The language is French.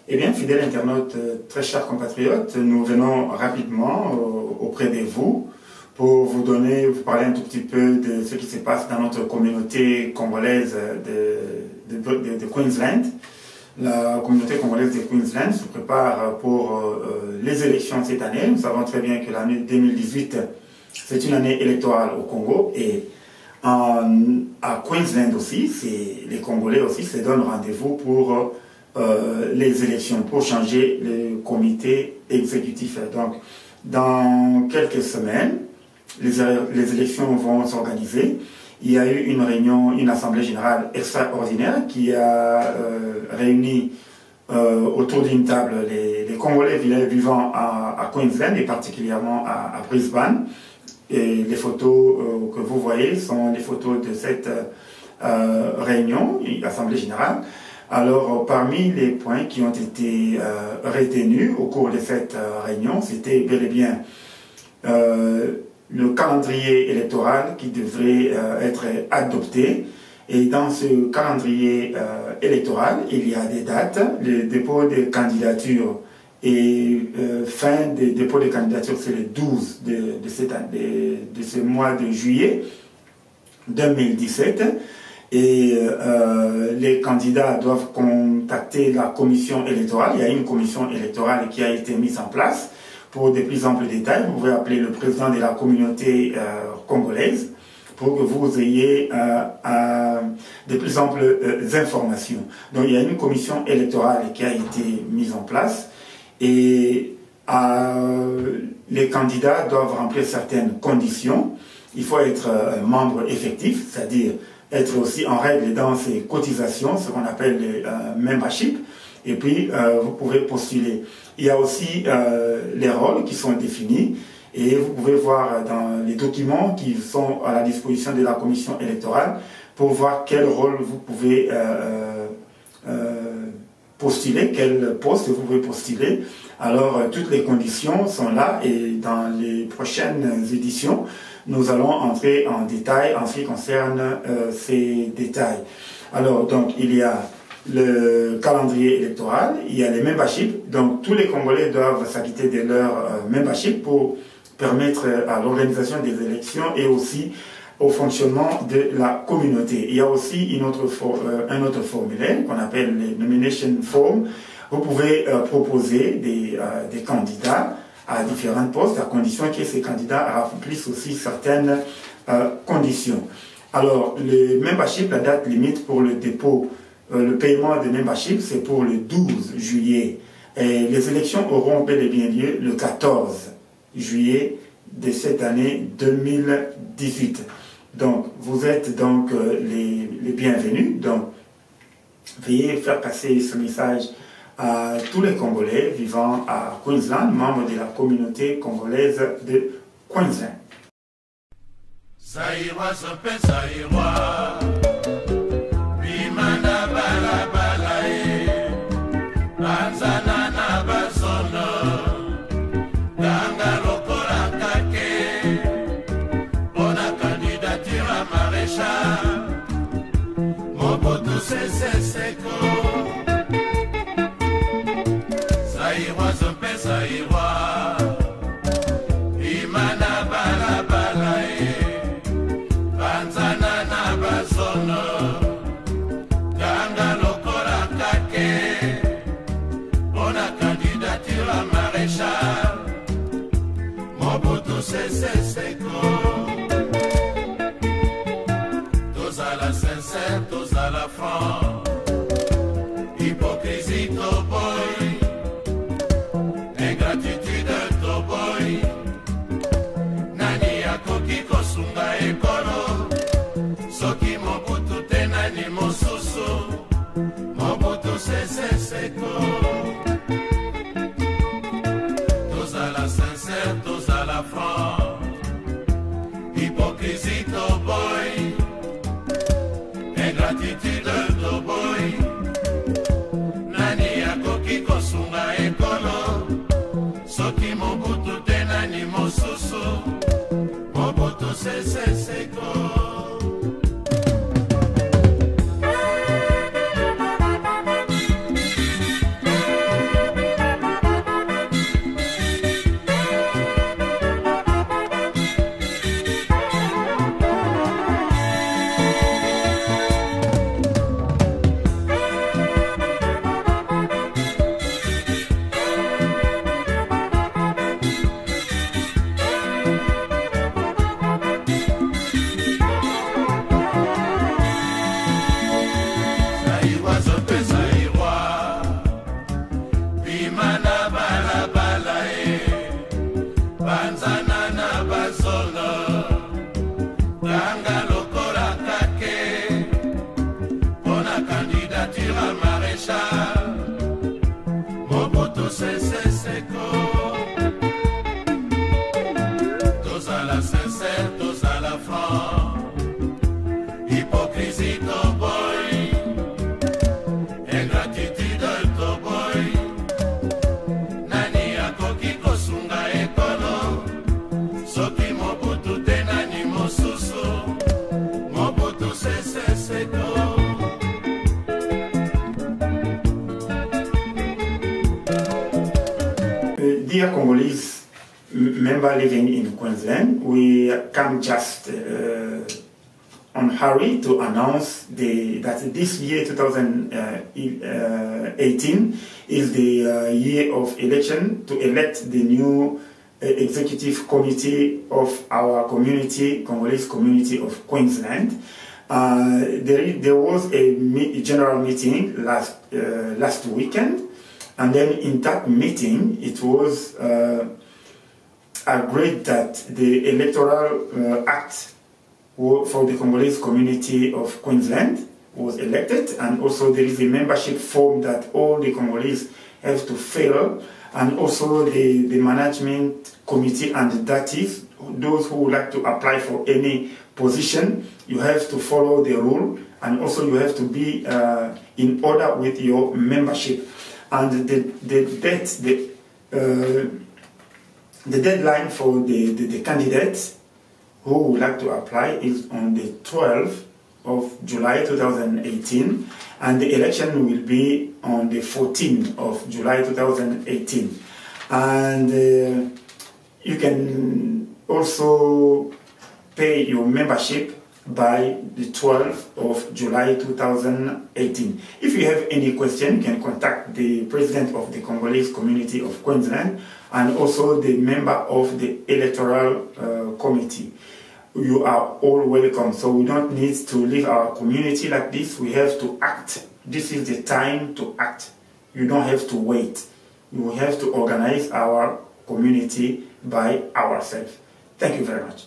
Eh bien, fidèles internautes, très chers compatriotes, nous venons rapidement auprès de vous pour vous parler un tout petit peu de ce qui se passe dans notre communauté congolaise de Queensland. La communauté congolaise de Queensland se prépare pour les élections cette année. Nous savons très bien que l'année 2018, c'est une année électorale au Congo et à Queensland aussi, les Congolais aussi se donnent rendez-vous pour les élections, pour changer le comité exécutif. Donc, dans quelques semaines, les élections vont s'organiser. Il y a eu une réunion, une assemblée générale extraordinaire qui a réuni autour d'une table les Congolais vivant à Queensland et particulièrement à Brisbane. Et les photos que vous voyez sont les photos de cette réunion, assemblée générale. Alors, parmi les points qui ont été retenus au cours de cette réunion, c'était bel et bien le calendrier électoral qui devrait être adopté. Et dans ce calendrier électoral, il y a des dates, le dépôt des candidatures et fin des dépôts de candidatures, c'est le 12 de ce mois de juillet 2017. Et les candidats doivent contacter la commission électorale. Il y a une commission électorale qui a été mise en place. Pour de plus amples détails, vous pouvez appeler le président de la communauté congolaise pour que vous ayez de plus amples informations. Donc il y a une commission électorale qui a été mise en place et les candidats doivent remplir certaines conditions. Il faut être membre effectif, c'est-à-dire être aussi en règle dans ses cotisations, ce qu'on appelle le membership, et puis vous pouvez postuler. Il y a aussi les rôles qui sont définis, et vous pouvez voir dans les documents qui sont à la disposition de la commission électorale pour voir quel rôle vous pouvez postuler, quel poste vous pouvez postuler. Alors toutes les conditions sont là et dans les prochaines éditions, nous allons entrer en détail en ce qui concerne ces détails. Alors, donc, il y a le calendrier électoral, il y a les memberships. Donc, tous les Congolais doivent s'acquitter de leur membership pour permettre à l'organisation des élections et aussi au fonctionnement de la communauté. Il y a aussi un autre formulaire qu'on appelle les nomination form. Vous pouvez proposer des candidats à différents postes, à condition que ces candidats remplissent aussi certaines conditions. Alors, le membership, la date limite pour le dépôt, le paiement de membership, c'est pour le 12 juillet. Et les élections auront bel et bien lieu le 14 juillet de cette année 2018. Donc, vous êtes donc les bienvenus. Donc, veuillez faire passer ce message à tous les Congolais vivant à Queensland, membres de la communauté congolaise de Queensland. Tous à la sincère, tous à la franc. Hypocrisie, to boy. Ingratitude, to boy. Nani akoki kosunga ekolo. Soki Mobutu te nani mosusu. Mobutu sese seko. Tous à la sincère, tous à la franc. Hypocrisie, to boy. Ingratitude, to boy. Nani akoki kosunga ekolo. Soki Mobutu te nani mosusu. Mobutu sese seko. Visito boy, e gratitude to boy. Nani akoki kosunga ekolo, soki Mobutu te nani mosusu, Mobutu se do. Dear Congolese member living in Queensland, we come just on hurry to announce that this year 2018 is the year of election to elect the new executive committee of our community, Congolese community of Queensland. There was a general meeting last weekend, and then in that meeting it was agreed that the electoral act for the Congolese community of Queensland was elected, and also there is a membership form that all the Congolese have to fill, and also the management committee, and that is those who would like to apply for any position, you have to follow the rule, and also you have to be in order with your membership. And the deadline for the candidates who would like to apply is on the 12th of July 2018, and the election will be on the 14th of July 2018. And you can also pay your membership by the 12th of July 2018. If you have any question, you can contact the president of the Congolese community of Queensland and also the member of the electoral committee. You are all welcome. So we don't need to leave our community like this. We have to act. This is the time to act. You don't have to wait. You have to organize our community by ourselves. Thank you very much.